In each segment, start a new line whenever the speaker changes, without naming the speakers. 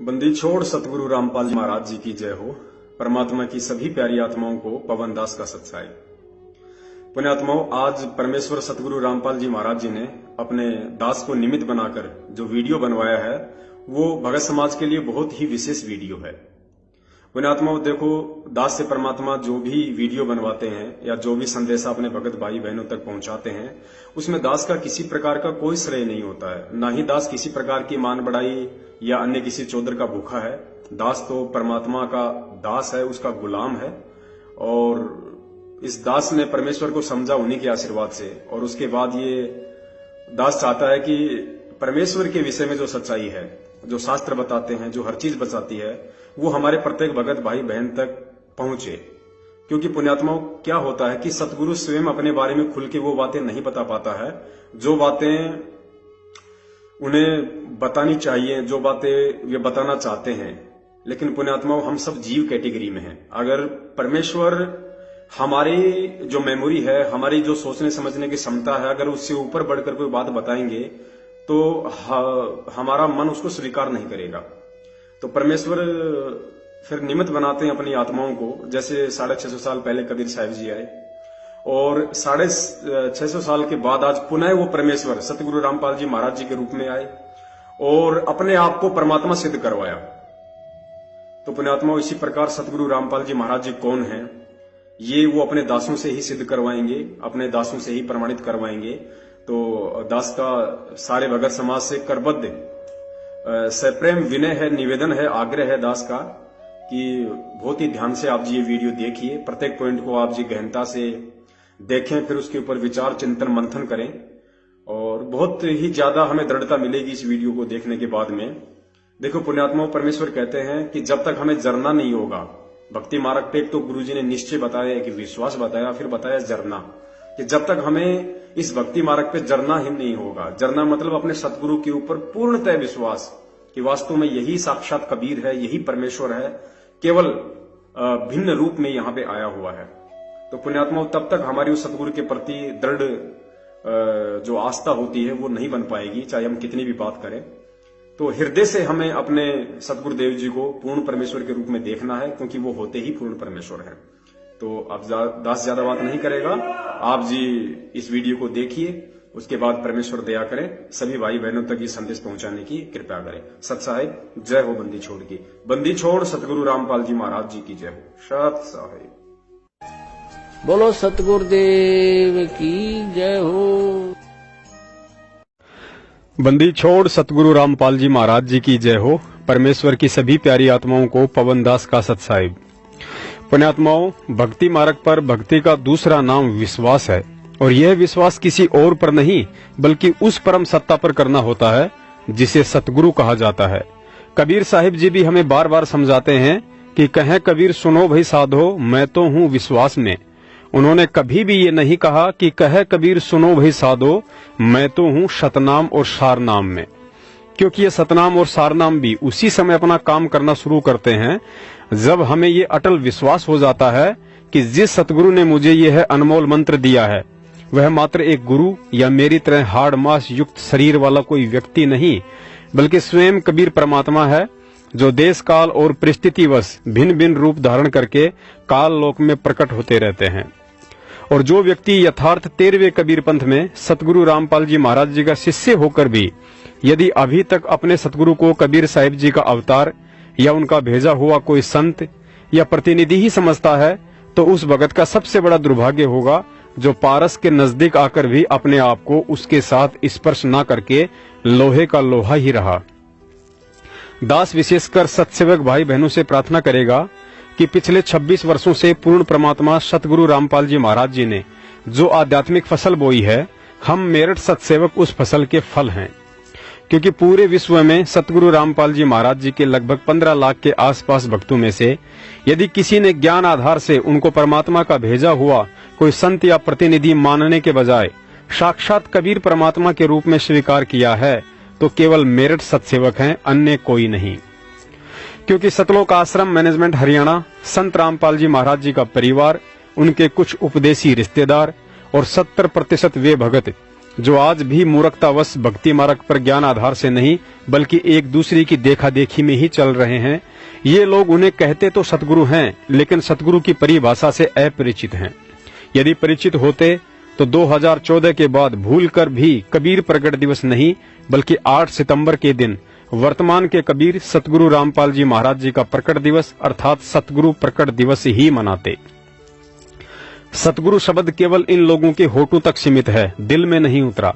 बंदी छोड़ सतगुरु रामपाल जी महाराज जी की जय हो। परमात्मा की सभी प्यारी आत्माओं को पवन दास का सत्साई। पुण्यात्माओं, आज परमेश्वर सतगुरु रामपाल जी महाराज जी ने अपने दास को निमित्त बनाकर जो वीडियो बनवाया है वो भगत समाज के लिए बहुत ही विशेष वीडियो है। पुण्यात्माओं, देखो, दास से परमात्मा जो भी वीडियो बनवाते हैं या जो भी संदेश अपने भगत भाई बहनों तक पहुंचाते हैं उसमें दास का किसी प्रकार का कोई श्रेय नहीं होता है। ना ही दास किसी प्रकार की मान बढ़ाई या अन्य किसी चौधर का भूखा है। दास तो परमात्मा का दास है, उसका गुलाम है। और इस दास ने परमेश्वर को समझा उन्हीं के आशीर्वाद से। और उसके बाद ये दास चाहता है कि परमेश्वर के विषय में जो सच्चाई है, जो शास्त्र बताते हैं, जो हर चीज बताती है, वो हमारे प्रत्येक भगत भाई बहन तक पहुंचे। क्योंकि पुण्यात्माओं, क्या होता है कि सतगुरु स्वयं अपने बारे में खुल के वो बातें नहीं बता पाता है जो बातें उन्हें बतानी चाहिए, जो बातें वे बताना चाहते हैं। लेकिन पुण्यात्माओं, हम सब जीव कैटेगरी में हैं। अगर परमेश्वर हमारी जो मेमोरी है, हमारी जो सोचने समझने की क्षमता है, अगर उससे ऊपर बढ़कर कोई बात बताएंगे तो हमारा मन उसको स्वीकार नहीं करेगा। तो परमेश्वर फिर निमित्त बनाते हैं अपनी आत्माओं को। जैसे 650 साल पहले कबीर साहिब जी आए और 650 साल के बाद आज पुनः वो परमेश्वर सतगुरु रामपाल जी महाराज जी के रूप में आए और अपने आप को परमात्मा सिद्ध करवाया। तो पुण्यात्माओं, इसी प्रकार सतगुरु रामपाल जी महाराज जी कौन हैं, ये वो अपने दासों से ही सिद्ध करवाएंगे, अपने दासों से ही प्रमाणित करवाएंगे। तो दास का सारे भगत समाज से करबद्ध सप्रेम विनय है, निवेदन है, आग्रह है दास का कि बहुत ही ध्यान से आप जी ये वीडियो देखिए, प्रत्येक पॉइंट को आप जी गहनता से देखें, फिर उसके ऊपर विचार चिंतन मंथन करें। और बहुत ही ज्यादा हमें दृढ़ता मिलेगी इस वीडियो को देखने के बाद में। देखो पुण्यात्माओं, परमेश्वर कहते हैं कि जब तक हमें जरना नहीं होगा भक्ति मार्ग पे, एक तो गुरुजी ने निश्चय बताया, कि विश्वास बताया, फिर बताया जरना, कि जब तक हमें इस भक्ति मार्ग पे जरना ही नहीं होगा। जरना मतलब अपने सतगुरु के ऊपर पूर्णतः विश्वास कि वास्तव में यही साक्षात कबीर है, यही परमेश्वर है, केवल भिन्न रूप में यहां पे आया हुआ है। तो पुण्यात्माओं, तब तक हमारी उस सतगुरु के प्रति दृढ़ जो आस्था होती है वो नहीं बन पाएगी, चाहे हम कितनी भी बात करें। तो हृदय से हमें अपने सतगुरुदेव जी को पूर्ण परमेश्वर के रूप में देखना है, क्योंकि वो होते ही पूर्ण परमेश्वर है। तो अब दास ज्यादा बात नहीं करेगा, आप जी इस वीडियो को देखिए, उसके बाद परमेश्वर दया करें, सभी भाई बहनों तक ये संदेश पहुंचाने की कृपा करें। सत साहिब जय हो। बंदी छोड़ की, बंदी छोड़ सतगुरु रामपाल जी महाराज जी की जय हो। सत साहिब
बोलो सतगुरुदेव की जय हो।
बंदी छोड़ सतगुरु रामपाल जी महाराज जी की जय हो। परमेश्वर की सभी प्यारी आत्माओं को पवन दास का सत साहिब। पुण्यात्माओं, भक्ति मार्ग पर भक्ति का दूसरा नाम विश्वास है। और यह विश्वास किसी और पर नहीं बल्कि उस परम सत्ता पर करना होता है जिसे सतगुरु कहा जाता है। कबीर साहिब जी भी हमें बार बार समझाते हैं कि कहें कबीर सुनो भाई साधो, मैं तो हूँ विश्वास में। उन्होंने कभी भी ये नहीं कहा कि कहे कबीर सुनो भाई साधो, मैं तो हूँ शतनाम और सारनाम में। क्योंकि ये सतनाम और सारनाम भी उसी समय अपना काम करना शुरू करते हैं जब हमें ये अटल विश्वास हो जाता है कि जिस सतगुरु ने मुझे यह अनमोल मंत्र दिया है वह मात्र एक गुरु या मेरी तरह हाड़ मांस युक्त शरीर वाला कोई व्यक्ति नहीं, बल्कि स्वयं कबीर परमात्मा है, जो देश काल और परिस्थितिवश भिन्न भिन्न रूप धारण करके काल लोक में प्रकट होते रहते हैं। और जो व्यक्ति यथार्थ 13वें कबीर पंथ में सतगुरु रामपाल जी महाराज जी का शिष्य होकर भी यदि अभी तक अपने सतगुरु को कबीर साहिब जी का अवतार या उनका भेजा हुआ कोई संत या प्रतिनिधि ही समझता है, तो उस भगत का सबसे बड़ा दुर्भाग्य होगा जो पारस के नजदीक आकर भी अपने आप को उसके साथ स्पर्श न करके लोहे का लोहा ही रहा। दास विशेषकर सत्सेवक भाई बहनों से प्रार्थना करेगा कि पिछले 26 वर्षों से पूर्ण परमात्मा सतगुरु रामपाल जी महाराज जी ने जो आध्यात्मिक फसल बोई है, हम मेरठ सत्सेवक उस फसल के फल हैं। क्योंकि पूरे विश्व में सतगुरु रामपाल जी महाराज जी के लगभग 15 लाख के आसपास भक्तों में से यदि किसी ने ज्ञान आधार से उनको परमात्मा का भेजा हुआ कोई संत या प्रतिनिधि मानने के बजाय साक्षात कबीर परमात्मा के रूप में स्वीकार किया है, तो केवल मेरठ सत्सेवक हैं, अन्य कोई नहीं। क्योंकि सतलोक आश्रम मैनेजमेंट हरियाणा, संत रामपाल जी महाराज जी का परिवार, उनके कुछ उपदेशी रिश्तेदार और 70% वे भगत जो आज भी मूर्खतावश भक्ति मार्ग पर ज्ञान आधार से नहीं बल्कि एक दूसरे की देखा देखी में ही चल रहे हैं, ये लोग उन्हें कहते तो सतगुरु हैं, लेकिन सतगुरु की परिभाषा से अपरिचित हैं। यदि परिचित होते तो 2014 के बाद भूलकर भी कबीर प्रकट दिवस नहीं बल्कि 8 सितंबर के दिन वर्तमान के कबीर सतगुरु रामपाल जी महाराज जी का प्रकट दिवस अर्थात सतगुरु प्रकट दिवस ही मनाते। सतगुरु शब्द केवल इन लोगों के होठों तक सीमित है, दिल में नहीं उतरा।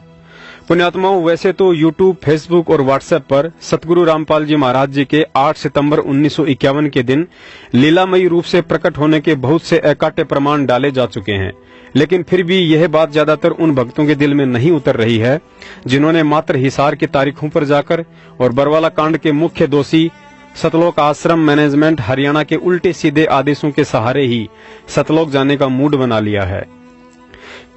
पुण्यात्माओं, वैसे तो यूट्यूब, फेसबुक और व्हाट्सएप पर सतगुरु रामपाल जी महाराज जी के 8 सितंबर 1951 के दिन लीलामयी रूप से प्रकट होने के बहुत से अकाट्य प्रमाण डाले जा चुके हैं, लेकिन फिर भी यह बात ज्यादातर उन भक्तों के दिल में नहीं उतर रही है जिन्होंने मात्र हिसार की तारीखों पर जाकर और बरवाला कांड के मुख्य दोषी सतलोक आश्रम मैनेजमेंट हरियाणा के उल्टे सीधे आदेशों के सहारे ही सतलोक जाने का मूड बना लिया है।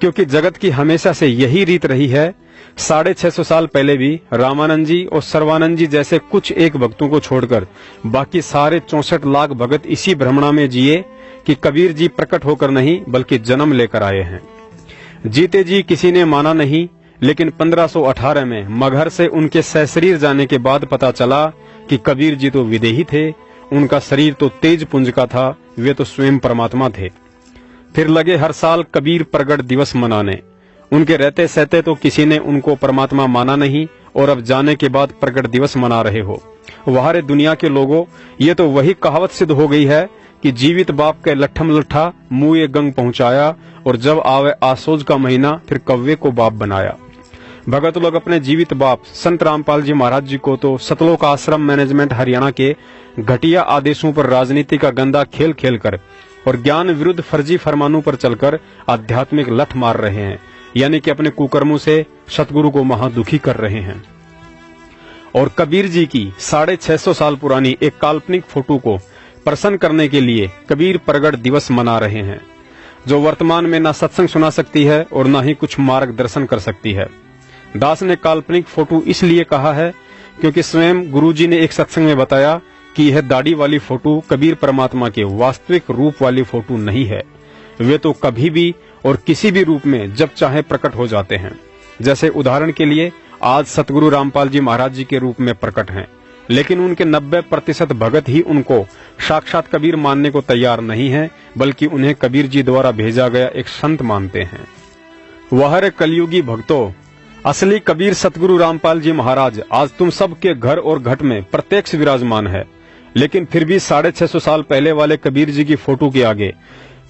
क्योंकि जगत की हमेशा से यही रीत रही है। 650 साल पहले भी रामानंद जी और सर्वानंद जी जैसे कुछ एक भक्तों को छोड़कर बाकी सारे 64 लाख भगत इसी भ्रमणा में जिए कि कबीर जी प्रकट होकर नहीं बल्कि जन्म लेकर आए हैं। जीते जी किसी ने माना नहीं, लेकिन 1518 में मगहर से उनके सशरीर जाने के बाद पता चला कि कबीर जी तो विदेही थे, उनका शरीर तो तेज पुंज का था, वे तो स्वयं परमात्मा थे। फिर लगे हर साल कबीर प्रगट दिवस मनाने। उनके रहते सहते तो किसी ने उनको परमात्मा माना नहीं और अब जाने के बाद प्रगट दिवस मना रहे हो। वाहरे दुनिया के लोगों, ये तो वही कहावत सिद्ध हो गई है कि जीवित बाप के लट्ठम लट्ठा मुँह गंग पहुंचाया और जब आवे आसोज का महीना फिर कव्वे को बाप बनाया। भगत लोग अपने जीवित बाप संत रामपाल जी महाराज जी को तो सतलोक आश्रम मैनेजमेंट हरियाणा के घटिया आदेशों पर राजनीति का गंदा खेल खेलकर और ज्ञान विरुद्ध फर्जी फरमानों पर चलकर आध्यात्मिक लठ मार रहे हैं, यानी कि अपने कुकर्मों से सतगुरु को महादुखी कर रहे हैं। और कबीर जी की 650 साल पुरानी एक काल्पनिक फोटो को प्रसन्न करने के लिए कबीर प्रगट दिवस मना रहे हैं, जो वर्तमान में न सत्संग सुना सकती है और न ही कुछ मार्गदर्शन कर सकती है। दास ने काल्पनिक फोटो इसलिए कहा है क्योंकि स्वयं गुरुजी ने एक सत्संग में बताया कि यह दाढ़ी वाली फोटो कबीर परमात्मा के वास्तविक रूप वाली फोटो नहीं है। वे तो कभी भी और किसी भी रूप में जब चाहे प्रकट हो जाते हैं। जैसे उदाहरण के लिए आज सतगुरु रामपाल जी महाराज जी के रूप में प्रकट हैं, लेकिन उनके 90% भगत ही उनको साक्षात कबीर मानने को तैयार नहीं है, बल्कि उन्हें कबीर जी द्वारा भेजा गया एक संत मानते हैं। वह कलयुगी भक्तों, असली कबीर सतगुरु रामपाल जी महाराज आज तुम सब के घर और घट में प्रत्यक्ष विराजमान है, लेकिन फिर भी 650 साल पहले वाले कबीर जी की फोटो के आगे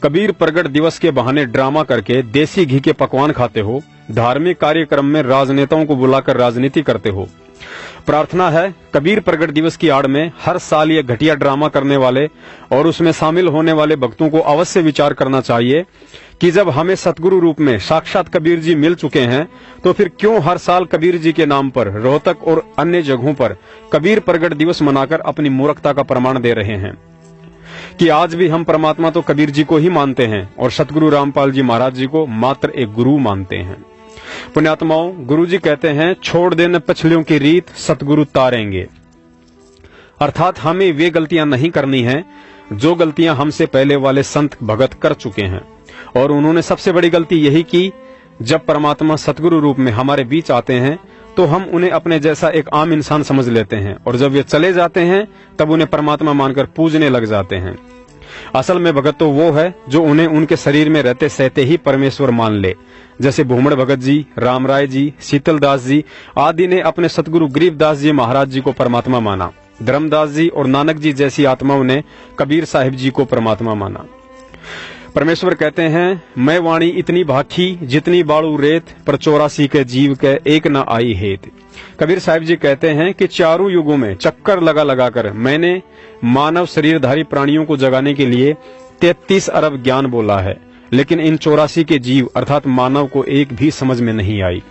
कबीर प्रगट दिवस के बहाने ड्रामा करके देसी घी के पकवान खाते हो, धार्मिक कार्यक्रम में राजनेताओं को बुलाकर राजनीति करते हो। प्रार्थना है कबीर प्रगट दिवस की आड़ में हर साल ये घटिया ड्रामा करने वाले और उसमें शामिल होने वाले भक्तों को अवश्य विचार करना चाहिए कि जब हमें सतगुरु रूप में साक्षात कबीर जी मिल चुके हैं तो फिर क्यों हर साल कबीर जी के नाम पर रोहतक और अन्य जगहों पर कबीर प्रगट दिवस मनाकर अपनी मूर्खता का प्रमाण दे रहे हैं कि आज भी हम परमात्मा तो कबीर जी को ही मानते हैं और सतगुरु रामपाल जी महाराज जी को मात्र एक गुरु मानते हैं। पुण्यात्माओं, गुरु जी कहते हैं छोड़ देने पछलियों की रीत सतगुरु तारेंगे, अर्थात हमें वे गलतियां नहीं करनी है जो गलतियां हमसे पहले वाले संत भगत कर चुके हैं। और उन्होंने सबसे बड़ी गलती यही की, जब परमात्मा सतगुरु रूप में हमारे बीच आते हैं तो हम उन्हें अपने जैसा एक आम इंसान समझ लेते हैं और जब वे चले जाते हैं तब उन्हें परमात्मा मानकर पूजने लग जाते हैं। असल में भगत तो वो है जो उन्हें उनके शरीर में रहते सहते ही परमेश्वर मान ले, जैसे भूमड़ भगत जी, रामराय जी, शीतलदास जी आदि ने अपने सतगुरु गरीबदास जी महाराज जी को परमात्मा माना। धर्मदास जी और नानक जी जैसी आत्माओं ने कबीर साहिब जी को परमात्मा माना। परमेश्वर कहते हैं मैं वाणी इतनी भाखी जितनी बाड़ू रेत, पर 84 के जीव के एक न आई हेत। कबीर साहिब जी कहते हैं कि चारों युगों में चक्कर लगा लगाकर मैंने मानव शरीरधारी प्राणियों को जगाने के लिए 33 अरब ज्ञान बोला है, लेकिन इन 84 के जीव अर्थात मानव को एक भी समझ में नहीं आई।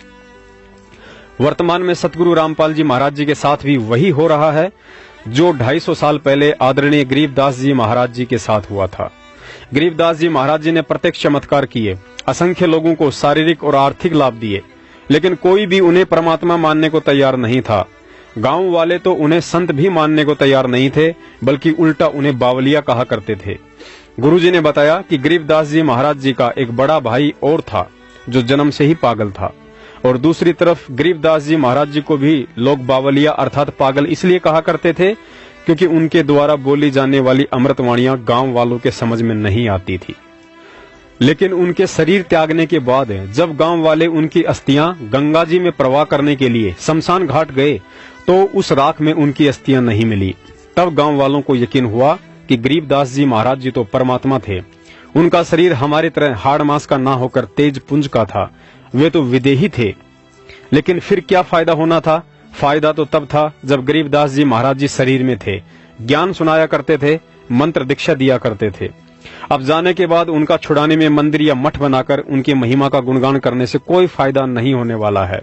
वर्तमान में सतगुरु रामपाल जी महाराज जी के साथ भी वही हो रहा है जो 250 साल पहले आदरणीय गरीबदास जी महाराज जी के साथ हुआ था। गरीबदास जी महाराज जी ने प्रत्यक्ष चमत्कार किए, असंख्य लोगों को शारीरिक और आर्थिक लाभ दिए, लेकिन कोई भी उन्हें परमात्मा मानने को तैयार नहीं था। गांव वाले तो उन्हें संत भी मानने को तैयार नहीं थे, बल्कि उल्टा उन्हें बावलिया कहा करते थे। गुरुजी ने बताया कि गरीबदास जी महाराज जी का एक बड़ा भाई और था जो जन्म से ही पागल था। और दूसरी तरफ गरीबदास जी महाराज जी को भी लोग बावलिया अर्थात पागल इसलिए कहा करते थे क्योंकि उनके द्वारा बोली जाने वाली अमृतवाणियां गांव वालों के समझ में नहीं आती थी। लेकिन उनके शरीर त्यागने के बाद जब गांव वाले उनकी अस्थियां गंगा जी में प्रवाह करने के लिए शमशान घाट गए तो उस राख में उनकी अस्थियां नहीं मिली। तब गांव वालों को यकीन हुआ कि गरीबदास जी महाराज जी तो परमात्मा थे, उनका शरीर हमारी तरह हाड़ मांस का ना होकर तेज पुंज का था, वे तो विदेही थे। लेकिन फिर क्या फायदा होना था? फायदा तो तब था जब गरीबदास जी महाराज जी शरीर में थे, ज्ञान सुनाया करते थे, मंत्र दीक्षा दिया करते थे। अब जाने के बाद उनका छुड़ाने में मंदिर या मठ बनाकर उनकी महिमा का गुणगान करने से कोई फायदा नहीं होने वाला है।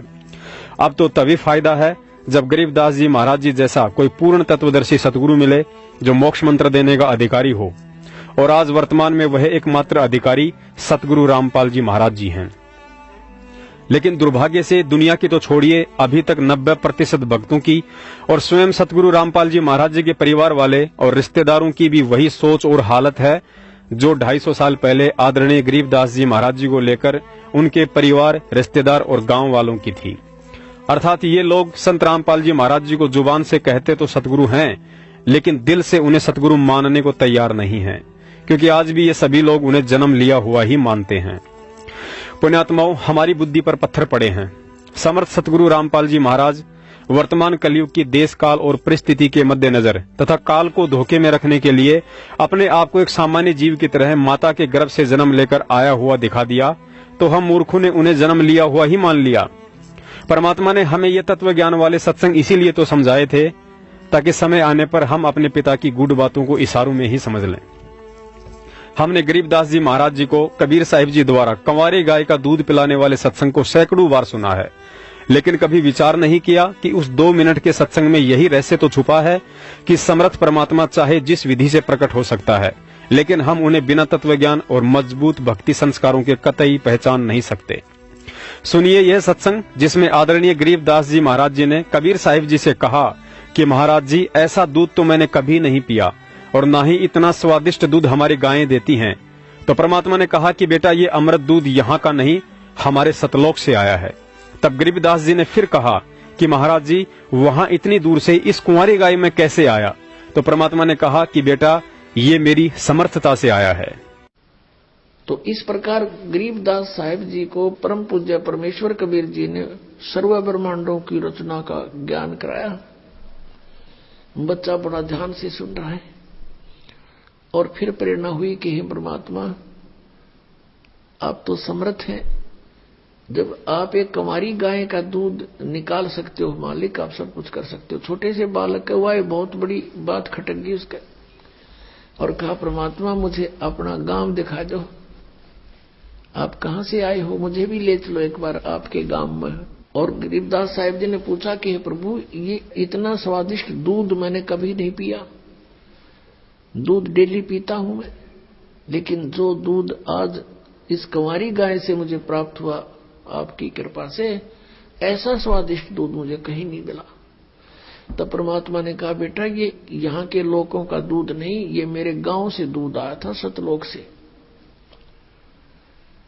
अब तो तभी फायदा है जब गरीबदास जी महाराज जी जैसा कोई पूर्ण तत्वदर्शी सतगुरु मिले जो मोक्ष मंत्र देने का अधिकारी हो, और आज वर्तमान में वह एकमात्र अधिकारी सतगुरु रामपाल जी महाराज जी हैं। लेकिन दुर्भाग्य से दुनिया की तो छोड़िए, अभी तक 90% भक्तों की और स्वयं सतगुरु रामपाल जी महाराज जी के परिवार वाले और रिश्तेदारों की भी वही सोच और हालत है जो 250 साल पहले आदरणीय गरीबदास जी महाराज जी को लेकर उनके परिवार, रिश्तेदार और गांव वालों की थी। अर्थात ये लोग संत रामपाल जी महाराज जी को जुबान से कहते तो सतगुरु हैं, लेकिन दिल से उन्हें सतगुरु मानने को तैयार नहीं हैं, क्योंकि आज भी ये सभी लोग उन्हें जन्म लिया हुआ ही मानते हैं। पुण्यात्माओं, हमारी बुद्धि पर पत्थर पड़े हैं। समर्थ सतगुरु रामपाल जी महाराज वर्तमान कलयुग की देश काल और परिस्थिति के मद्देनजर तथा काल को धोखे में रखने के लिए अपने आप को एक सामान्य जीव की तरह माता के गर्भ से जन्म लेकर आया हुआ दिखा दिया, तो हम मूर्खों ने उन्हें जन्म लिया हुआ ही मान लिया। परमात्मा ने हमें ये तत्व ज्ञान वाले सत्संग इसीलिए तो समझाए थे ताकि समय आने पर हम अपने पिता की गूढ़ बातों को इशारों में ही समझ लें। हमने गरीबदास जी महाराज जी को कबीर साहिब जी द्वारा कंवारी गाय का दूध पिलाने वाले सत्संग को सैकड़ों बार सुना है, लेकिन कभी विचार नहीं किया कि उस 2 मिनट के सत्संग में यही रहस्य तो छुपा है कि समर्थ परमात्मा चाहे जिस विधि से प्रकट हो सकता है, लेकिन हम उन्हें बिना तत्व ज्ञान और मजबूत भक्ति संस्कारों के कतई पहचान नहीं सकते। सुनिए यह सत्संग जिसमें आदरणीय गरीबदास जी महाराज जी ने कबीर साहिब जी से कहा कि महाराज जी, ऐसा दूध तो मैंने कभी नहीं पिया और ना ही इतना स्वादिष्ट दूध हमारी गायें देती हैं। तो परमात्मा ने कहा कि बेटा, ये अमृत दूध यहाँ का नहीं, हमारे सतलोक से आया है। तब गरीबदास जी ने फिर कहा कि महाराज जी, वहाँ इतनी दूर से इस कुंवारी गाय में कैसे आया? तो परमात्मा ने कहा कि बेटा, ये मेरी समर्थता से आया है।
तो इस प्रकार गरीबदास साहिब जी को परम पूज्य परमेश्वर कबीर जी ने सर्व ब्रह्मांडों की रचना का ज्ञान कराया। बच्चा बड़ा ध्यान से सुन रहा है और फिर प्रेरणा हुई कि हे परमात्मा, आप तो समर्थ हैं। जब आप एक कंवारी गाय का दूध निकाल सकते हो मालिक, आप सब कुछ कर सकते हो। छोटे से बालक का हुआ, बहुत बड़ी बात खटक गई उसका, और कहा परमात्मा, मुझे अपना गांव दिखा दो। आप कहां से आए हो? मुझे भी ले चलो एक बार आपके गांव में। और गरीबदास साहिब जी ने पूछा कि हे प्रभु, ये इतना स्वादिष्ट दूध मैंने कभी नहीं पिया। दूध डेली पीता हूं मैं, लेकिन जो दूध आज इस कंवारी गाय से मुझे प्राप्त हुआ आपकी कृपा से, ऐसा स्वादिष्ट दूध मुझे कहीं नहीं मिला। तब परमात्मा ने कहा, बेटा, ये यहाँ के लोगों का दूध नहीं, ये मेरे गांव से दूध आया था, सतलोक से।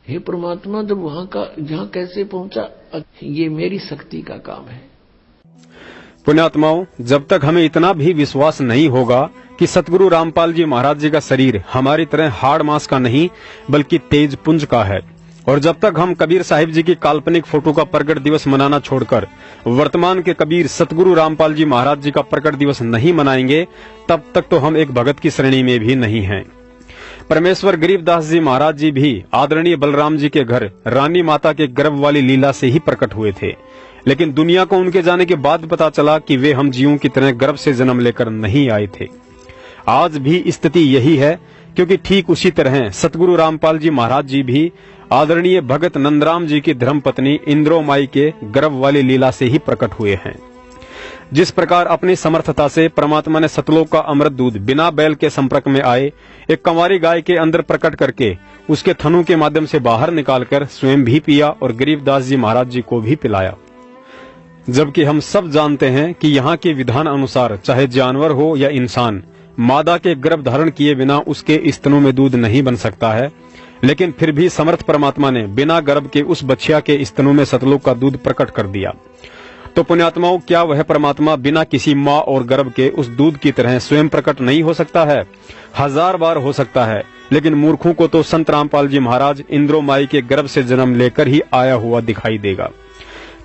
हे परमात्मा, जब वहां का यहाँ कैसे पहुंचा? ये मेरी शक्ति का काम है।
पुण्यात्माओं, जब तक हमें इतना भी विश्वास नहीं होगा कि सतगुरु रामपाल जी महाराज जी का शरीर हमारी तरह हाड़ मांस का नहीं बल्कि तेज पुंज का है, और जब तक हम कबीर साहिब जी की काल्पनिक फोटो का प्रकट दिवस मनाना छोड़कर वर्तमान के कबीर सतगुरु रामपाल जी महाराज जी का प्रकट दिवस नहीं मनाएंगे, तब तक तो हम एक भगत की श्रेणी में भी नहीं हैं। परमेश्वर गरीबदास जी महाराज जी भी आदरणीय बलराम जी के घर रानी माता के गर्भ वाली लीला से ही प्रकट हुए थे, लेकिन दुनिया को उनके जाने के बाद पता चला कि वे हम जीवों की तरह गर्भ से जन्म लेकर नहीं आए थे। आज भी स्थिति यही है, क्योंकि ठीक उसी तरह सतगुरु रामपाल जी महाराज जी भी आदरणीय भगत नंदराम जी की धर्मपत्नी इंद्रोमाई के गर्भ वाली लीला से ही प्रकट हुए हैं। जिस प्रकार अपनी समर्थता से परमात्मा ने सतलोक का अमृत दूध बिना बैल के संपर्क में आए एक कंवारी गाय के अंदर प्रकट करके उसके थनों के माध्यम से बाहर निकालकर स्वयं भी पिया और गरीबदास जी महाराज जी को भी पिलाया। जबकि हम सब जानते हैं कि यहाँ के विधान अनुसार चाहे जानवर हो या इंसान, मादा के गर्भ धारण किए बिना उसके स्तनों में दूध नहीं बन सकता है। लेकिन फिर भी समर्थ परमात्मा ने बिना गर्भ के उस बछिया के स्तनों में सतलोक का दूध प्रकट कर दिया। तो पुण्यात्माओं, क्या वह परमात्मा बिना किसी माँ और गर्भ के उस दूध की तरह स्वयं प्रकट नहीं हो सकता है? 1000 बार हो सकता है, लेकिन मूर्खों को तो संत रामपाल जी महाराज इंद्रो माई के गर्भ से जन्म लेकर ही आया हुआ दिखाई देगा,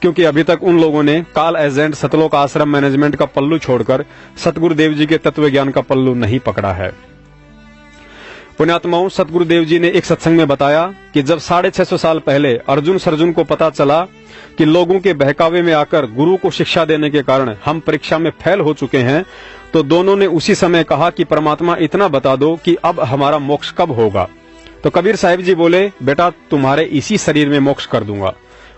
क्योंकि अभी तक उन लोगों ने काल एजेंट सतलोक आश्रम मैनेजमेंट का पल्लू छोड़कर सतगुरुदेव जी के तत्व ज्ञान का पल्लू नहीं पकड़ा है। पुण्यात्माओं, सतगुरुदेव जी ने एक सत्संग में बताया कि जब 650 साल पहले अर्जुन सर्जुन को पता चला कि लोगों के बहकावे में आकर गुरु को शिक्षा देने के कारण हम परीक्षा में फेल हो चुके हैं, तो दोनों ने उसी समय कहा कि परमात्मा इतना बता दो कि अब हमारा मोक्ष कब होगा। तो कबीर साहिब जी बोले, बेटा तुम्हारे इसी शरीर में मोक्ष कर दूंगा,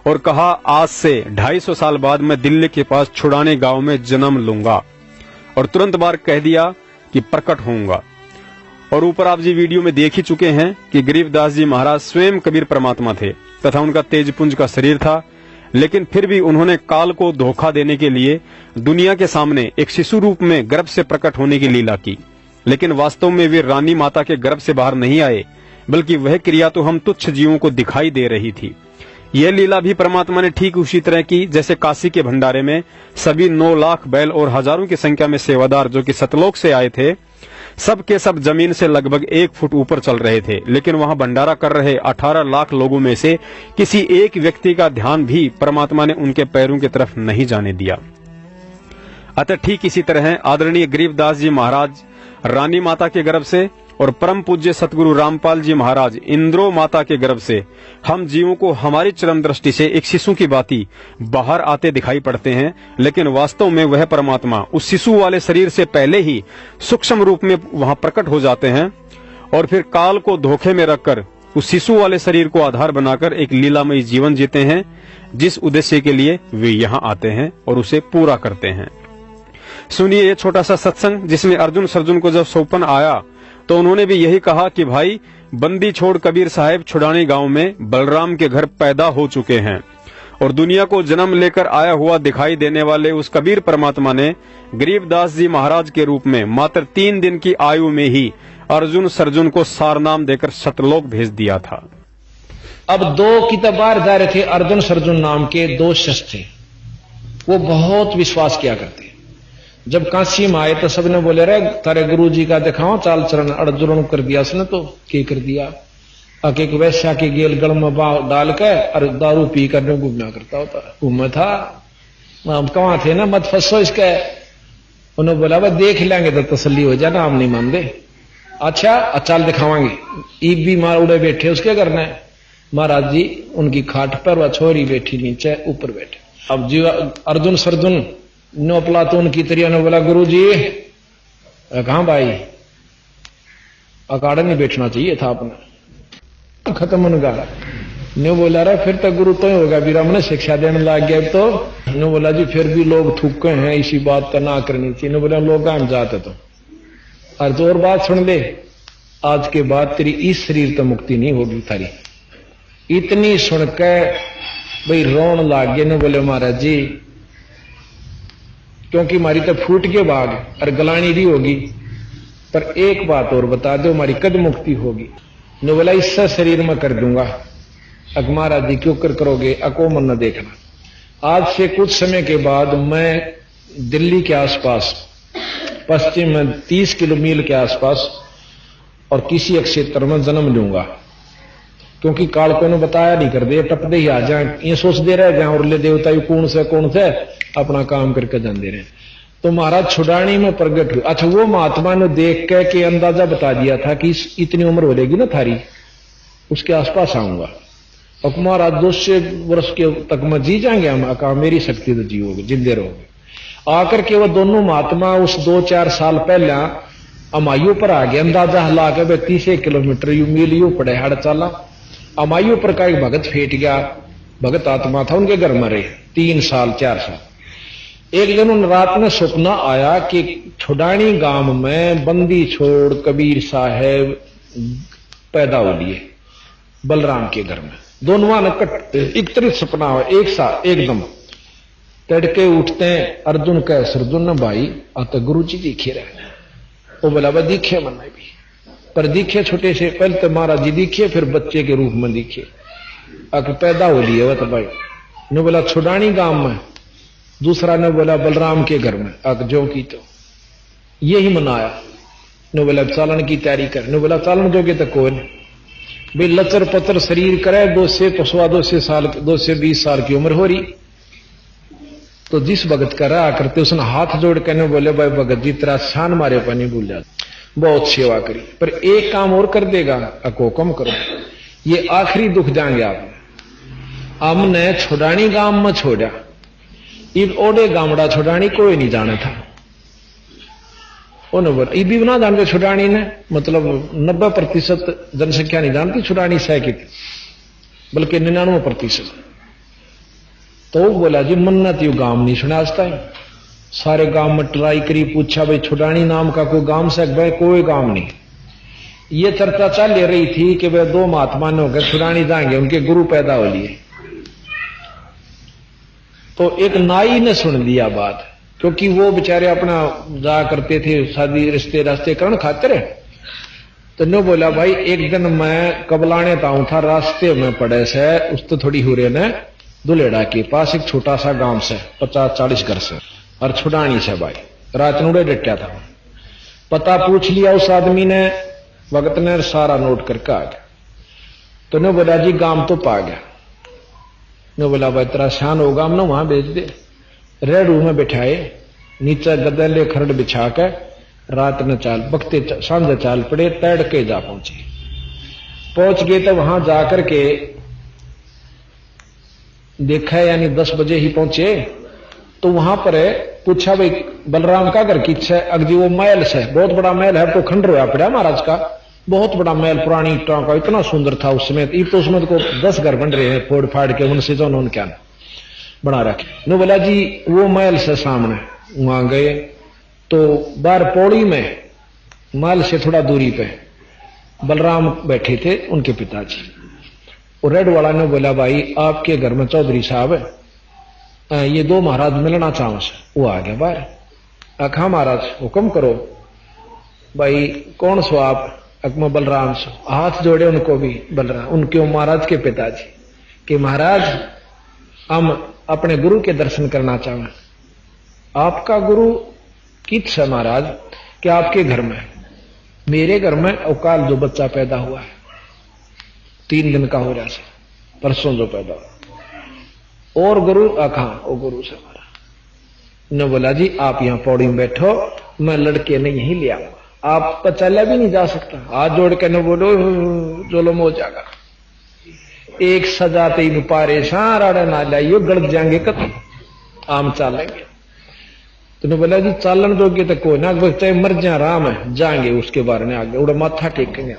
और कहा आज से 250 साल बाद मैं दिल्ली के पास छुड़ाने गांव में जन्म लूंगा, और तुरंत बार कह दिया कि प्रकट होऊंगा। और ऊपर आप जी वीडियो में देख ही चुके हैं कि गरीबदास जी महाराज स्वयं कबीर परमात्मा थे तथा उनका तेजपुंज का शरीर था, लेकिन फिर भी उन्होंने काल को धोखा देने के लिए दुनिया के सामने एक शिशु रूप में गर्भ से प्रकट होने की लीला की। लेकिन वास्तव में वे रानी माता के गर्भ से बाहर नहीं आए, बल्कि वह क्रिया तो हम तुच्छ जीवों को दिखाई दे रही थी। यह लीला भी परमात्मा ने ठीक उसी तरह की जैसे काशी के भंडारे में सभी 9 लाख बैल और हजारों की संख्या में सेवादार जो कि सतलोक से आए थे, सब के सब जमीन से लगभग 1 फुट ऊपर चल रहे थे, लेकिन वहां भंडारा कर रहे 18 लाख लोगों में से किसी एक व्यक्ति का ध्यान भी परमात्मा ने उनके पैरों की तरफ नहीं जाने दिया। अतः ठीक इसी तरह आदरणीय गरीबदास जी महाराज रानी माता के गर्भ से और परम पूज्य सतगुरु रामपाल जी महाराज इंद्रो माता के गर्भ से हम जीवों को हमारी चरम दृष्टि से एक शिशु की भांति बाहर आते दिखाई पड़ते हैं, लेकिन वास्तव में वह परमात्मा उस शिशु वाले शरीर से पहले ही सूक्ष्म रूप में वहां प्रकट हो जाते हैं, और फिर काल को धोखे में रखकर उस शिशु वाले शरीर को आधार बनाकर एक लीलामयी जीवन जीते हैं, जिस उद्देश्य के लिए वे यहाँ आते हैं और उसे पूरा करते हैं। सुनिए ये छोटा सा सत्संग जिसमें अर्जुन सर्जुन को जब सौंपन आया तो उन्होंने भी यही कहा कि भाई बंदी छोड़ कबीर साहब छुड़ानी गांव में बलराम के घर पैदा हो चुके हैं, और दुनिया को जन्म लेकर आया हुआ दिखाई देने वाले उस कबीर परमात्मा ने गरीबदास जी महाराज के रूप में मात्र 3 दिन की आयु में ही अर्जुन सर्जुन को सारनाम देकर सतलोक भेज दिया था।
अब 2 किताबार जा रहे थे, अर्जुन सर्जुन नाम के 2 शिष्य थे। वो बहुत विश्वास किया करते। जब काशी में आए तो सबने बोले रे तारे गुरु जी का दिखाओ चाल चरण। अर्जुन कर दिया उसने तो क्या कर दिया, एक वैश्या के गेल गल में डाल के और दारू पी कर घूमना करता होता घूमे था। कहाँ थे ना, मत फंसो इसके। उन्होंने बोला भाई देख लेंगे तो तसल्ली हो जाए ना, हम नहीं मानते। अच्छा चाल दिखावांगे। ईब भी मार उड़े बैठे उसके करना है। महाराज जी उनकी खाट पर वह छोरी बैठी नीचे ऊपर बैठे। अब जी अर्जुन सर्जुन नो प्लातून की तरिया ने बोला गुरु जी कहां भाई, अकाड़ा नहीं बैठना चाहिए था अपने। खत्म उनका न्यू बोला रहा फिर तो गुरु तो ही होगा, भी हमने शिक्षा देने लग गया। तो न्यू बोला जी फिर भी लोग थूके हैं, इसी बात का ना करनी चाहिए। बोला लोग हम जाते तो और तो और बात सुन ले, आज के बाद तेरी इस शरीर तो मुक्ति नहीं होगी थारी। इतनी सुनकर भाई रोन लाग गए। ने बोले महाराज जी क्योंकि हमारी तो फूट के भाग और गलानी भी होगी, पर एक बात और बता दो हमारी कद मुक्ति होगी। ने बोला इससे शरीर में कर दूंगा। अग महाराज जी क्यों कर करोगे, अको मन न देखना। आज से कुछ समय के बाद मैं दिल्ली के आसपास पश्चिम में 30 किलोमीटर के आसपास और किसी एक क्षेत्र में जन्म लूंगा, क्योंकि काल को बताया नहीं कर दे, टपदे ही आ जाए, ये सोच दे रहे जाए और ले देवता कौन से अपना काम करके जाते रहे। तो महाराज छुड़ानी में प्रगट हुए। अच्छा वो महात्मा ने देख के अंदाजा बता दिया था कि इतनी उम्र हो जाएगी ना थारी, उसके आसपास आऊंगा। और महाराज 200 वर्ष के तक में जी जाएंगे हम। कहा मेरी शक्ति तो जियोगे, जिंदे रहोगे। आकर के वो दोनों महात्मा उस 2-4 साल पहले अमायु पर आ गए। अंदाजा हिला के 30 किलोमीटर यू मील यू पड़े हड़ चाला। अमायु पर का एक भगत फेट गया, भगत आत्मा था, उनके घर में रहे 3 साल 4 साल। एक दिन उन रात में सपना आया कि छुड़ानी गांव में बंदी छोड़ कबीर साहब पैदा हो लिए बलराम के घर में। दोनों ने एक तरह सपना हुआ एक साथ एकदम। तड़के उठते हैं अर्जुन कह सर्जुन ने भाई आता गुरु जी दिखे रहे। वो बोला भाई दिखे मन भी पर दिखे छोटे से, पहले तो महाराज जी दिखे, फिर बच्चे के रूप में दिखे। अक पैदा हो लिए वह तो भाई ने बोला छुड़ानी गांव में, दूसरा ने बोला बलराम के घर में। अक जो की तो यही मनाया। ने बोला चालन की तैयारी कर। ने बोला चालन जोगे तो कौन भाई लचर पचर शरीर करे, 220 साल की उम्र हो रही। तो जिस भगत का रहा करते उसने हाथ जोड़ कर बोले भाई भगत जी तेरा शान मारे पानी भूल जा, बहुत सेवा करी, पर एक काम और कर देगा, अको कम करो, ये आखिरी दुख जाएंगे आप। हमने छुड़ानी गांव में छोड़ा, इब ओडे गामड़ा छुड़ानी कोई नहीं जाना था। उन्होंने बोला ये भी ना जानते छुड़ानी ने, मतलब 90% जनसंख्या नहीं जानती छुड़ानी सह की, बल्कि 99%। तो बोला जी मन्नत यू गांव नहीं सुना आज तक, सारे गांव में ट्राई करी, पूछा भाई छुड़ानी नाम का कोई गांव से, भाई कोई गांव नहीं। ये चर्चा चल रही थी कि वे 2 महात्मा ने होकर छुड़ानी जाएंगे, उनके गुरु पैदा हो लिए। तो एक नाई ने सुन लिया बात, क्योंकि वो बेचारे अपना जा करते थे शादी रिश्ते रास्ते करण खातिर। तो ने बोला भाई एक दिन मैं कबलाने ताऊं था, रास्ते में पड़े से उस तो थोड़ी हुरे ने दुलेड़ा के पास एक छोटा सा गांव से 50-40 घर से, और छुड़ानी से भाई रात नूड़े डटा था। पता पूछ लिया उस आदमी ने, भगत ने सारा नोट करके आ गया। तो ने बोला जी गांव तो पा गया। ने बोला भाई तेरा शान होगा, हम ना वहां भेज दे। रेड़ू में बिठाए, नीचे गदले खरड़ बिछा के रात ने चाल बकते सांझे चाल पड़े, तैड़ के जा पहुंच गए। तो वहां जाकर के देखा, यानी 10 बजे ही पहुंचे। तो वहां पर पूछा भाई बलराम का घर किस है? अगजी वो महल से, बहुत बड़ा महल है, तो खंडर होया पड़ा महाराज का, बहुत बड़ा महल पुरानी ईंटों का, इतना सुंदर था उस समय। तो उसमें को 10 घर बन रहे हैं फोड़ फाड़ के, उनसे जो उन्होंने क्या बना रखे। नो बोला जी वो महल से सामने, वहां गए तो बाहर पौड़ी में महल से थोड़ा दूरी पे बलराम बैठे थे, उनके पिताजी। और रेड वाला ने बोला भाई आपके घर में चौधरी साहब ये 2 महाराज मिलना चाहो से। वो आ गया बाहर, अखा महाराज हुक्म करो। भाई कौन सो आप? अकमा बलराम सो। हाथ जोड़े उनको भी बलराम, उनके महाराज के पिताजी कि महाराज हम अपने गुरु के दर्शन करना चाहें। आपका गुरु किस है महाराज? कि आपके घर में, मेरे घर में अवकाल जो बच्चा पैदा हुआ है 3 दिन का हो रहा है, परसों जो पैदा हुआ। और गुरु आखा ओ गुरु से हमारा ने बोला जी आप यहां पौड़ी में बैठो, मैं लड़के ने यहीं ले आऊंगा, आप चला भी नहीं जा सकता। हाथ जोड़ के न बोलो जोलम हो जाएगा। एक सजाते ही पारे सारा ना लाइयो, गलत जाएंगे कत आम चालेंगे। तो ने बोला जी चालन दोगे तो कोई ना, चाहे मर जा राम है जाएंगे उसके बारे में आगे उड़ा माथा टेकेंगे।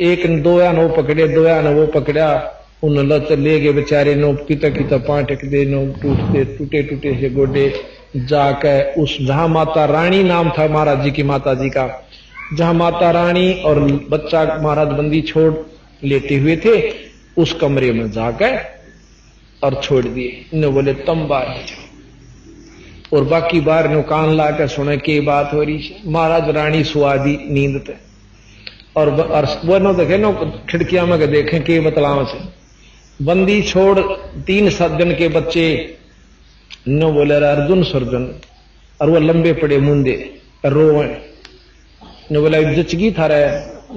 एक 2 या नो पकड़े, 2 या वो पकड़ा, उन लत ले गए बेचारे नो, किता पां टेक दे नो, टूटे से गोडे जाके उस जहां माता रानी नाम था महाराज जी की माता जी का, जहां माता रानी और बच्चा महाराज बंदी छोड़ लेते हुए थे, उस कमरे में जाकर और छोड़ दिए। इन्होंने बोले तुम बाहर हो जाओ, और बाकी बाहर नो कान ला के सुने के बात हो रही है। महाराज रानी सुआदी नींद पे, और वो नो देखे नो खिड़कियां में देखें के बतलाव से बंदी छोड़ 3 दिन के बच्चे नो बोले अर्जुन सर्जुन, और वो लंबे पड़े मुंदे रोए। नो बोला जचगी था रहे,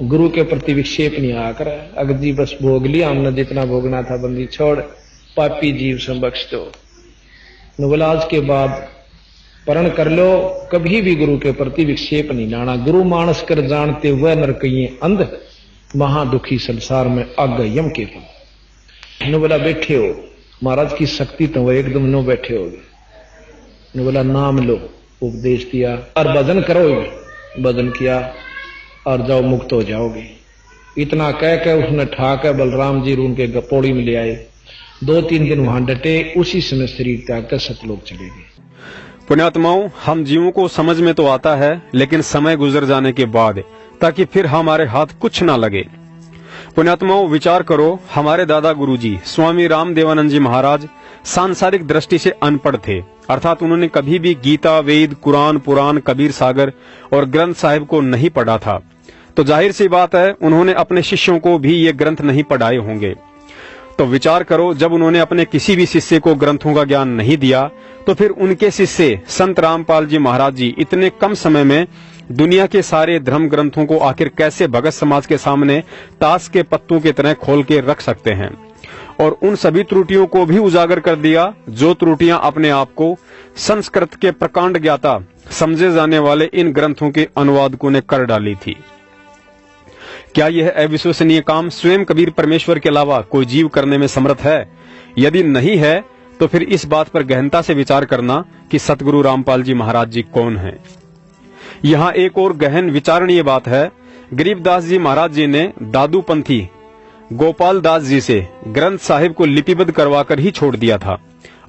गुरु के प्रति विक्षेप नहीं आकर अगर जी बस भोग लिया हमने जितना भोगना था, बंदी छोड़ पापी जीव से बख्श दो। नो बोला आज के बाद परण कर लो, कभी भी गुरु के प्रति विक्षेप नहीं लाना। गुरु मानस कर जानते हुए नरकइये अंध, महादुखी संसार में आग यम के फल। नो बोला बैठे हो, महाराज की शक्ति तो वो एकदम नो बैठे हो। नो बोला नाम लो, उपदेश दिया, और भजन करोगे, भजन किया और जाओ मुक्त हो जाओगे। इतना कह के उसने ठाकर बलराम जी उनके पौड़ी में ले आए। 2-3 दिन वहां डटे, उसी समय शरीर त्याग कर सतलोक चले गए।
पुण्यात्माओं, हम जीवों को समझ में तो आता है, लेकिन समय गुजर जाने के बाद, ताकि फिर हमारे हाथ कुछ ना लगे। पुण्यात्माओं, विचार करो, हमारे दादा गुरुजी स्वामी रामदेवानंद जी महाराज सांसारिक दृष्टि से अनपढ़ थे, अर्थात उन्होंने कभी भी गीता, वेद, कुरान, पुराण, कबीर सागर और ग्रंथ साहिब को नहीं पढ़ा था। तो जाहिर सी बात है उन्होंने अपने शिष्यों को भी ये ग्रंथ नहीं पढ़ाए होंगे। तो विचार करो, जब उन्होंने अपने किसी भी शिष्य को ग्रंथों का ज्ञान नहीं दिया तो फिर उनके शिष्य संत रामपाल जी महाराज जी इतने कम समय में दुनिया के सारे धर्म ग्रंथों को आखिर कैसे भगत समाज के सामने ताश के पत्तों की तरह खोल के रख सकते हैं, और उन सभी त्रुटियों को भी उजागर कर दिया जो त्रुटियां अपने आप को संस्कृत के प्रकांड ज्ञाता समझे जाने वाले इन ग्रंथों के अनुवादकों ने कर डाली थी। क्या यह अविश्वसनीय काम स्वयं कबीर परमेश्वर के अलावा कोई जीव करने में समर्थ है? यदि नहीं है तो फिर इस बात पर गहनता से विचार करना कि सतगुरु रामपाल जी महाराज जी कौन हैं। यहाँ एक और गहन विचारणीय बात है। गरीबदास जी महाराज जी ने दादू पंथी गोपाल दास जी से ग्रंथ साहिब को लिपिबद्ध करवाकर ही छोड़ दिया था,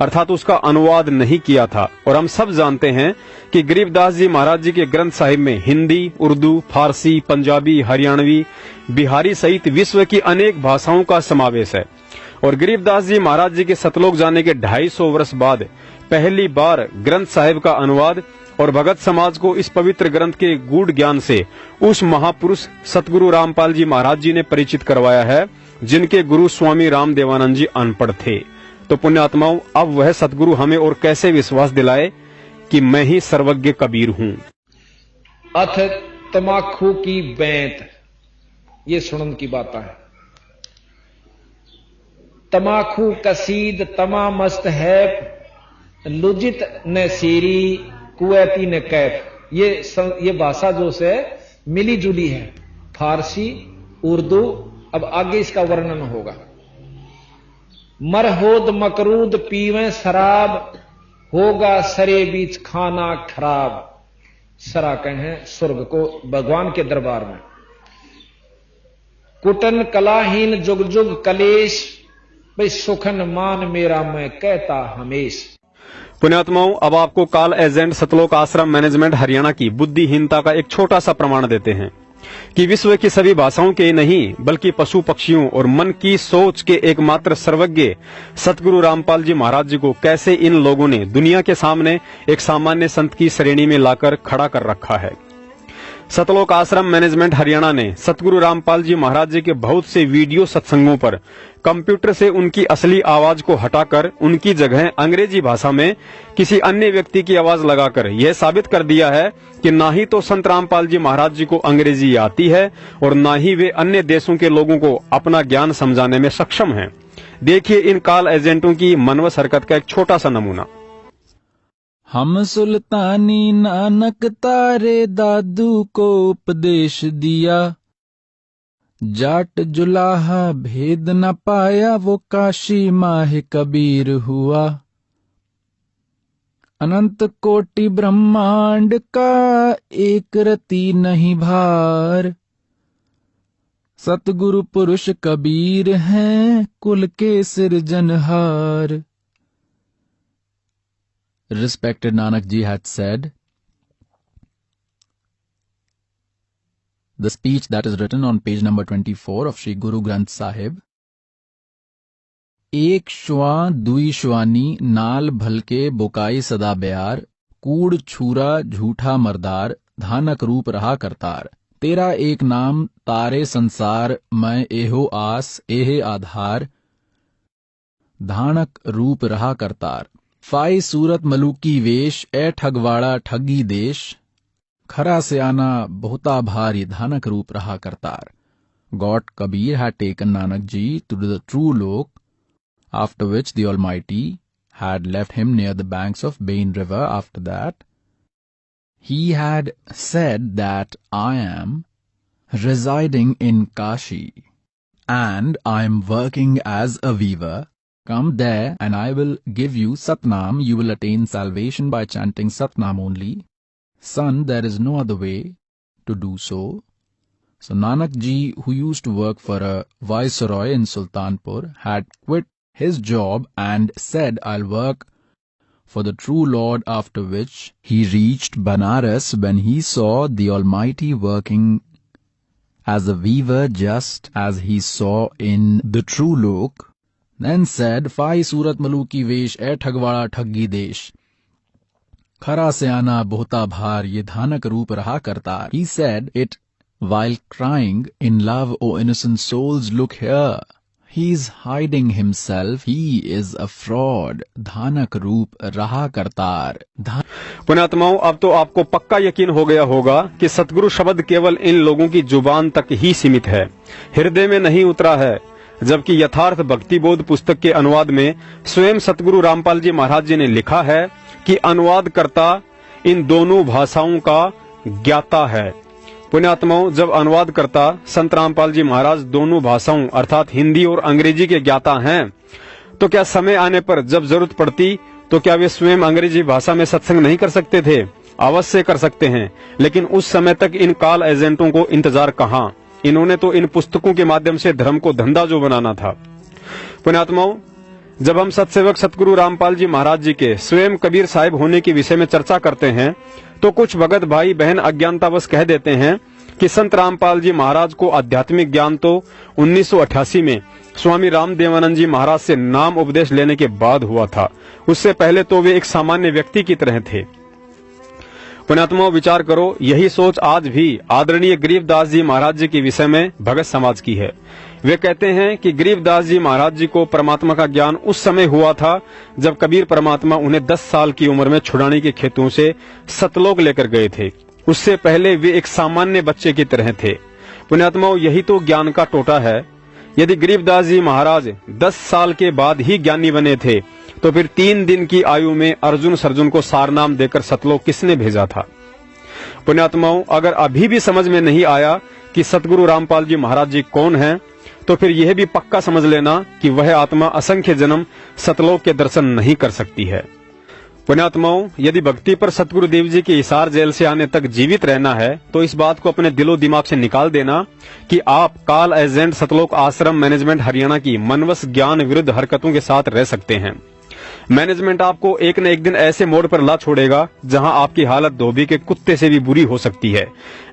अर्थात उसका अनुवाद नहीं किया था। और हम सब जानते हैं कि गरीबदास जी महाराज जी के ग्रंथ साहिब में हिंदी, उर्दू, फारसी, पंजाबी, हरियाणवी, बिहारी सहित विश्व की अनेक भाषाओं का समावेश है। और गरीबदास जी महाराज जी के सतलोक जाने के 250 वर्ष बाद पहली बार ग्रंथ साहिब का अनुवाद और भगत समाज को इस पवित्र ग्रंथ के गूढ़ ज्ञान से उस महापुरुष सतगुरु रामपाल जी महाराज जी ने परिचित करवाया है, जिनके गुरु स्वामी राम देवानंद जी अनपढ़ थे। तो पुण्यात्माओं, अब वह सतगुरु हमें और कैसे विश्वास दिलाए कि मैं ही सर्वज्ञ कबीर हूं।
अथ तमाखू की बैंत, ये सुनन की बात है। तमाखू कसीद तमा मस्त है, लुजित न सीरी कुवैती ने कैफ। ये भाषा जो से मिली जुली है, फारसी, उर्दू। अब आगे इसका वर्णन होगा। मरहोद मकरूद पीवें शराब, होगा सरे बीच खाना खराब। सरा कहें स्वर्ग को, भगवान के दरबार में। कुटन कलाहीन जुग जुग कलेश, भाई सुखन मान मेरा मैं कहता हमेश।
पुण्यात्माओं, अब आपको कॉल एजेंट सतलोक आश्रम मैनेजमेंट हरियाणा की बुद्धिहीनता का एक छोटा सा प्रमाण देते हैं कि विश्व की सभी भाषाओं के नहीं बल्कि पशु पक्षियों और मन की सोच के एकमात्र सर्वज्ञ सतगुरु रामपाल जी महाराज जी को कैसे इन लोगों ने दुनिया के सामने एक सामान्य संत की श्रेणी में लाकर खड़ा कर रखा है। सतलोक आश्रम मैनेजमेंट हरियाणा ने सतगुरु रामपाल जी महाराज जी के बहुत से वीडियो सत्संगों पर कंप्यूटर से उनकी असली आवाज को हटाकर उनकी जगह अंग्रेजी भाषा में किसी अन्य व्यक्ति की आवाज लगाकर यह साबित कर दिया है कि ना ही तो संत रामपाल जी महाराज जी को अंग्रेजी आती है और ना ही वे अन्य देशों के लोगों को अपना ज्ञान समझाने में सक्षम हैं। देखिए इन कॉल एजेंटों की मनवस हरकत का एक छोटा सा नमूना।
हम सुल्तानी नानक तारे दादू को उपदेश दिया, जाट जुलाहा भेद न पाया वो काशी माह कबीर हुआ। अनंत कोटि ब्रह्मांड का एक रति नहीं भार, सतगुरु पुरुष कबीर हैं कुल के सिरजनहार। Respected Nanak Ji had said, the speech that is written on page number 24 of Sri Guru Granth Sahib, एक श्वां दुई श्वानी नाल भलके बुकाई सदा ब्यार, कूड़ छूरा झूठा मरदार, धानक रूप रहा करतार। तेरा एक नाम तारे संसार, मैं एहो आस एहे आधार, धानक रूप रहा करतार। फाई सूरत मलूकी वेश, ए ठगवाड़ा ठगी देश, खरा से आना बहुता भारी, धानक रूप रहा Kartar. God Kabir had taken Nanak Ji to the true lok, after which the Almighty had left him near the banks of Bain river. After that, he had said that I am residing in Kashi and I am working as a weaver. Come there and I will give you Satnam. You will attain salvation by chanting Satnam only. Son, there is no other way to do so. So Nanak Ji, who used to work for a viceroy in Sultanpur, had quit his job and said, I'll work for the true Lord, after which he reached Banaras when he saw the Almighty working as a weaver just as he saw in the true lok. Then said, Fai Surat Maluki Vesh, ए ठगवाड़ा ठगी देश, खरा से आना बहुता भार, ये धानक रूप रहा Kartar. He said, it while crying, "In love, O innocent souls, look here. He is hiding himself. He is a fraud." धानक रूप रहा करतार।
पुण्यात्माओं, अब तो आपको पक्का यकीन हो गया होगा कि सतगुरु शब्द केवल इन लोगों की जुबान तक ही सीमित है, हृदय में नहीं उतरा है। जबकि यथार्थ भक्ति बोध पुस्तक के अनुवाद में स्वयं सतगुरु रामपाल जी महाराज जी ने लिखा है कि अनुवादकर्ता इन दोनों भाषाओं का ज्ञाता है। पुण्यात्माओं, जब अनुवादकर्ता संत रामपाल जी महाराज दोनों भाषाओं अर्थात हिंदी और अंग्रेजी के ज्ञाता हैं, तो क्या समय आने पर जब जरूरत पड़ती तो क्या वे स्वयं अंग्रेजी भाषा में सत्संग नहीं कर सकते थे? अवश्य कर सकते हैं, लेकिन उस समय तक इन कॉल एजेंटों को इंतजार कहां? इन्होंने तो इन पुस्तकों के माध्यम से धर्म को धंधा जो बनाना था। पुण्यात्माओं, जब हम सत्सेवक सतगुरु रामपाल जी महाराज जी के स्वयं कबीर साहिब होने के विषय में चर्चा करते हैं तो कुछ भगत भाई बहन अज्ञानतावश कह देते हैं कि संत रामपाल जी महाराज को आध्यात्मिक ज्ञान तो 1988 में स्वामी रामदेवानंद जी महाराज से नाम उपदेश लेने के बाद हुआ था। उससे पहले तो वे एक सामान्य व्यक्ति की तरह थे। पुण्यात्माओं, विचार करो, यही सोच आज भी आदरणीय गरीबदास जी महाराज जी के विषय में भगत समाज की है। वे कहते हैं कि गरीबदास जी महाराज जी को परमात्मा का ज्ञान उस समय हुआ था जब कबीर परमात्मा उन्हें 10 साल की उम्र में छुड़ाने के खेतों से सतलोक लेकर गए थे। उससे पहले वे एक सामान्य बच्चे की तरह थे। पुण्यात्माओं, यही तो ज्ञान का टोटा है। यदि गरीबदास जी महाराज 10 साल के बाद ही ज्ञानी बने थे तो फिर 3 दिन की आयु में अर्जुन सर्जुन को सारनाम देकर सतलोक किसने भेजा था? पुण्यात्माओं, अगर अभी भी समझ में नहीं आया कि सतगुरु रामपाल जी महाराज जी कौन हैं, तो फिर यह भी पक्का समझ लेना कि वह आत्मा असंख्य जन्म सतलोक के दर्शन नहीं कर सकती है। पुण्यात्माओं, यदि भक्ति पर सतगुरु देव जी के हिसार जेल से आने तक जीवित रहना है तो इस बात को अपने दिलो दिमाग से निकाल देना कि आप कॉल एजेंट सतलोक आश्रम मैनेजमेंट हरियाणा की मनवश ज्ञान विरुद्ध हरकतों के साथ रह सकते हैं। मैनेजमेंट आपको एक न एक दिन ऐसे मोड़ पर ला छोड़ेगा जहां आपकी हालत धोबी के कुत्ते से भी बुरी हो सकती है,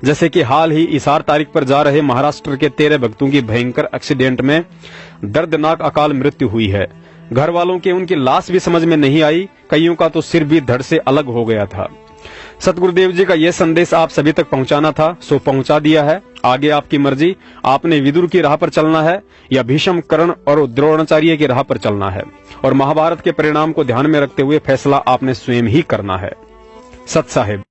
जैसे कि हाल ही इसार तारीख पर जा रहे महाराष्ट्र के 13 भक्तों की भयंकर एक्सीडेंट में दर्दनाक अकाल मृत्यु हुई है। घर वालों के उनकी लाश भी समझ में नहीं आई, कईयों का तो सिर भी धड़ से अलग हो गया था। सतगुरुदेव जी का यह संदेश आप सभी तक पहुंचाना था, सो पहुंचा दिया है। आगे आपकी मर्जी, आपने विदुर की राह पर चलना है या भीष्म, कर्ण और द्रोणाचार्य की राह पर चलना है, और महाभारत के परिणाम को ध्यान में रखते हुए फैसला आपने स्वयं ही करना है। सत साहेब।